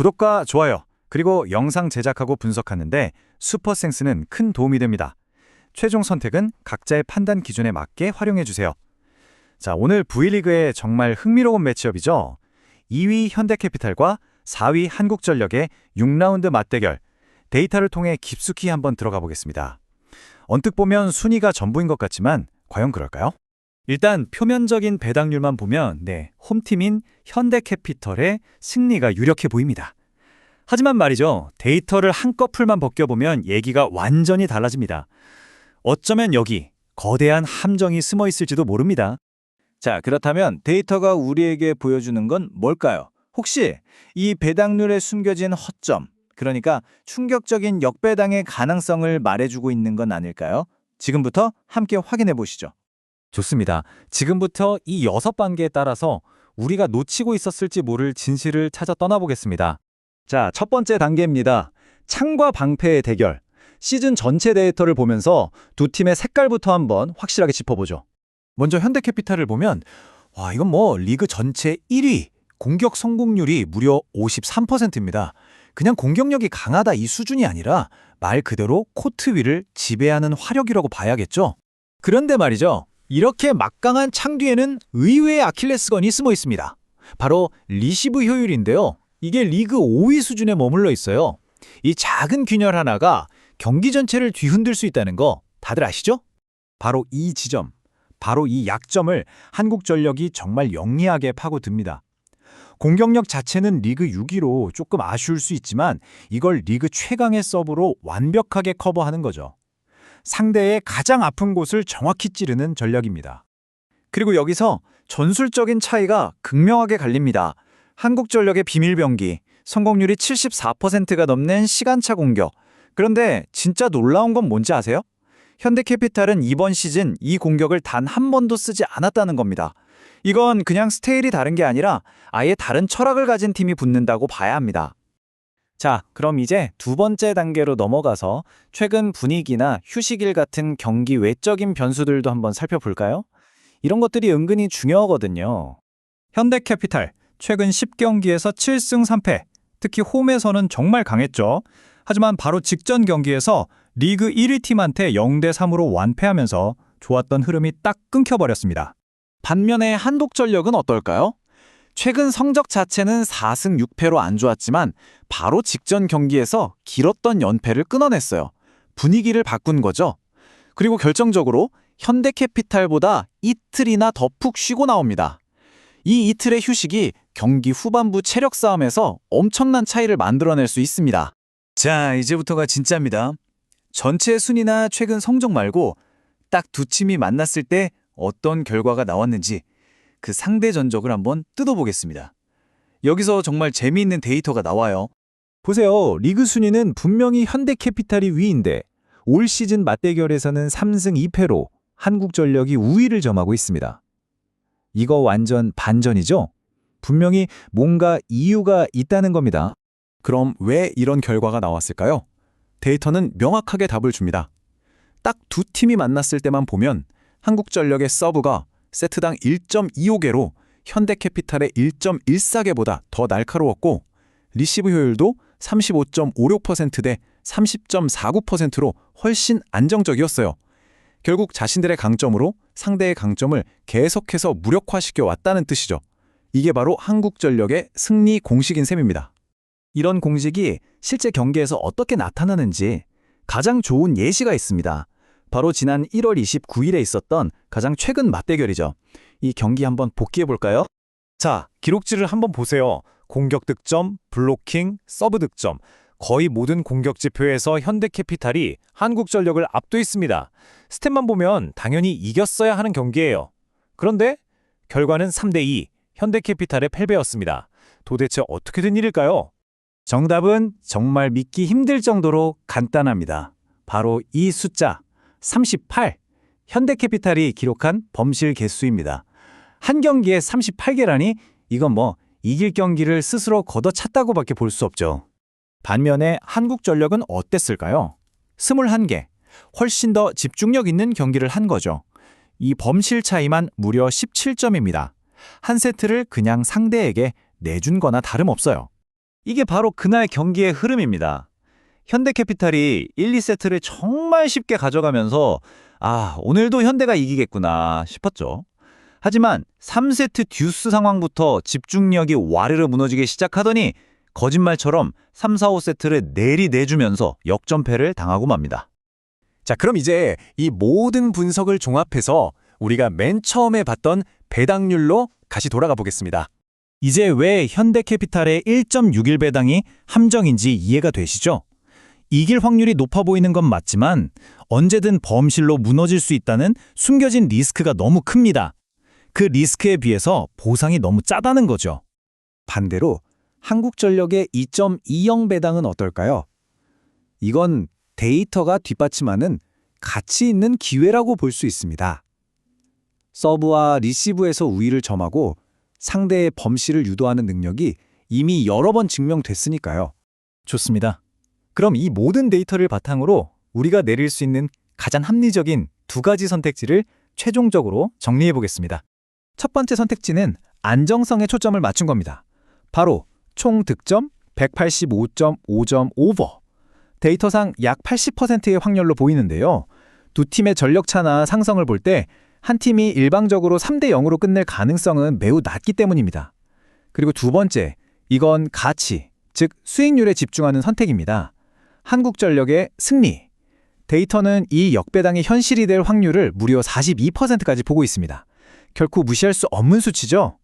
구독과 좋아요, 그리고 영상 제작하고 분석하는데 슈퍼센스는 큰 도움이 됩니다. 최종 선택은 각자의 판단 기준에 맞게 활용해주세요. 자, 오늘 V리그의 정말 흥미로운 매치업이죠. 2위 현대캐피탈과 4위 한국전력의 6라운드 맞대결. 데이터를 통해 깊숙이 한번 들어가 보겠습니다. 언뜻 보면 순위가 전부인 것 같지만 과연 그럴까요? 일단 표면적인 배당률만 보면 홈팀인 현대캐피털의 승리가 유력해 보입니다. 하지만 말이죠, 데이터를 한꺼풀만 벗겨보면 얘기가 완전히 달라집니다. 어쩌면 여기 거대한 함정이 숨어 있을지도 모릅니다. 자, 그렇다면 데이터가 우리에게 보여주는 건 뭘까요? 혹시 이 배당률에 숨겨진 허점, 그러니까 충격적인 역배당의 가능성을 말해주고 있는 건 아닐까요? 지금부터 함께 확인해 보시죠. 좋습니다. 지금부터 이 6단계에 따라서 우리가 놓치고 있었을지 모를 진실을 찾아 떠나보겠습니다. 자, 첫 번째 단계입니다. 창과 방패의 대결. 시즌 전체 데이터를 보면서 두 팀의 색깔부터 한번 확실하게 짚어보죠. 먼저 현대캐피탈을 보면 이건 리그 전체 1위, 공격 성공률이 무려 53%입니다. 그냥 공격력이 강하다 이 수준이 아니라 말 그대로 코트 위를 지배하는 화력이라고 봐야겠죠. 그런데 말이죠, 이렇게 막강한 창 뒤에는 의외의 아킬레스건이 숨어 있습니다. 바로 리시브 효율인데요. 이게 리그 5위 수준에 머물러 있어요. 이 작은 균열 하나가 경기 전체를 뒤흔들 수 있다는 거 다들 아시죠? 바로 이 지점, 바로 이 약점을 한국전력이 정말 영리하게 파고듭니다. 공격력 자체는 리그 6위로 조금 아쉬울 수 있지만 이걸 리그 최강의 서브로 완벽하게 커버하는 거죠. 상대의 가장 아픈 곳을 정확히 찌르는 전략입니다. 그리고 여기서 전술적인 차이가 극명하게 갈립니다. 한국전력의 비밀병기, 성공률이 74%가 넘는 시간차 공격. 그런데 진짜 놀라운 건 뭔지 아세요? 현대캐피탈은 이번 시즌 이 공격을 단 한 번도 쓰지 않았다는 겁니다. 이건 그냥 스타일이 다른 게 아니라 아예 다른 철학을 가진 팀이 붙는다고 봐야 합니다. 자, 그럼 이제 두 번째 단계로 넘어가서 최근 분위기나 휴식일 같은 경기 외적인 변수들도 한번 살펴볼까요? 이런 것들이 은근히 중요하거든요. 현대캐피탈, 최근 10경기에서 7승 3패, 특히 홈에서는 정말 강했죠. 하지만 바로 직전 경기에서 리그 1위 팀한테 0대3으로 완패하면서 좋았던 흐름이 딱 끊겨버렸습니다. 반면에 한국전력은 어떨까요? 최근 성적 자체는 4승 6패로 안 좋았지만 바로 직전 경기에서 길었던 연패를 끊어냈어요. 분위기를 바꾼 거죠. 그리고 결정적으로 현대캐피탈보다 이틀이나 더 푹 쉬고 나옵니다. 이 이틀의 휴식이 경기 후반부 체력 싸움에서 엄청난 차이를 만들어낼 수 있습니다. 자, 이제부터가 진짜입니다. 전체 순위나 최근 성적 말고 딱 두 팀이 만났을 때 어떤 결과가 나왔는지 그 상대 전적을 한번 뜯어보겠습니다. 여기서 정말 재미있는 데이터가 나와요. 보세요. 리그 순위는 분명히 현대캐피탈이 위인데 올 시즌 맞대결에서는 3승 2패로 한국전력이 우위를 점하고 있습니다. 이거 완전 반전이죠? 분명히 뭔가 이유가 있다는 겁니다. 그럼 왜 이런 결과가 나왔을까요? 데이터는 명확하게 답을 줍니다. 딱 두 팀이 만났을 때만 보면 한국전력의 서브가 세트당 1.25개로 현대캐피탈의 1.14개보다 더 날카로웠고 리시브 효율도 35.56% 대 30.49%로 훨씬 안정적이었어요. 결국 자신들의 강점으로 상대의 강점을 계속해서 무력화시켜 왔다는 뜻이죠. 이게 바로 한국전력의 승리 공식인 셈입니다. 이런 공식이 실제 경기에서 어떻게 나타나는지 가장 좋은 예시가 있습니다. 바로 지난 1월 29일에 있었던 가장 최근 맞대결이죠. 이 경기 한번 복귀해 볼까요? 자, 기록지를 한번 보세요. 공격 득점, 블로킹, 서브 득점. 거의 모든 공격 지표에서 현대캐피탈이 한국전력을 앞도 있습니다. 스탯만 보면 당연히 이겼어야 하는 경기예요. 그런데 결과는 3대2, 현대캐피탈의 패배였습니다. 도대체 어떻게 된 일일까요? 정답은 정말 믿기 힘들 정도로 간단합니다. 바로 이 숫자 38, 현대캐피탈이 기록한 범실 개수입니다. 한 경기에 38개라니 이건 이길 경기를 스스로 걷어찼다고밖에 볼 수 없죠. 반면에 한국전력은 어땠을까요? 21개, 훨씬 더 집중력 있는 경기를 한 거죠. 이 범실 차이만 무려 17점입니다. 한 세트를 그냥 상대에게 내준 거나 다름없어요. 이게 바로 그날 경기의 흐름입니다. 현대캐피탈이 1, 2세트를 정말 쉽게 가져가면서 오늘도 현대가 이기겠구나 싶었죠. 하지만 3세트 듀스 상황부터 집중력이 와르르 무너지기 시작하더니 거짓말처럼 3, 4, 5세트를 내주면서 역전패를 당하고 맙니다. 자, 그럼 이제 이 모든 분석을 종합해서 우리가 맨 처음에 봤던 배당률로 다시 돌아가 보겠습니다. 이제 왜 현대캐피탈의 1.61배당이 함정인지 이해가 되시죠? 이길 확률이 높아 보이는 건 맞지만 언제든 범실로 무너질 수 있다는 숨겨진 리스크가 너무 큽니다. 그 리스크에 비해서 보상이 너무 짜다는 거죠. 반대로 한국전력의 2.20배당은 어떨까요? 이건 데이터가 뒷받침하는 가치 있는 기회라고 볼 수 있습니다. 서브와 리시브에서 우위를 점하고 상대의 범실을 유도하는 능력이 이미 여러 번 증명됐으니까요. 좋습니다. 그럼 이 모든 데이터를 바탕으로 우리가 내릴 수 있는 가장 합리적인 두 가지 선택지를 최종적으로 정리해 보겠습니다. 첫 번째 선택지는 안정성에 초점을 맞춘 겁니다. 바로 총 득점 185.5점 오버. 데이터상 약 80%의 확률로 보이는데요. 두 팀의 전력차나 상성을 볼 때 한 팀이 일방적으로 3대 0으로 끝낼 가능성은 매우 낮기 때문입니다. 그리고 두 번째, 이건 가치, 즉 수익률에 집중하는 선택입니다. 한국전력의 승리. 데이터는 이 역배당이 현실이 될 확률을 무려 42%까지 보고 있습니다. 결코 무시할 수 없는 수치죠?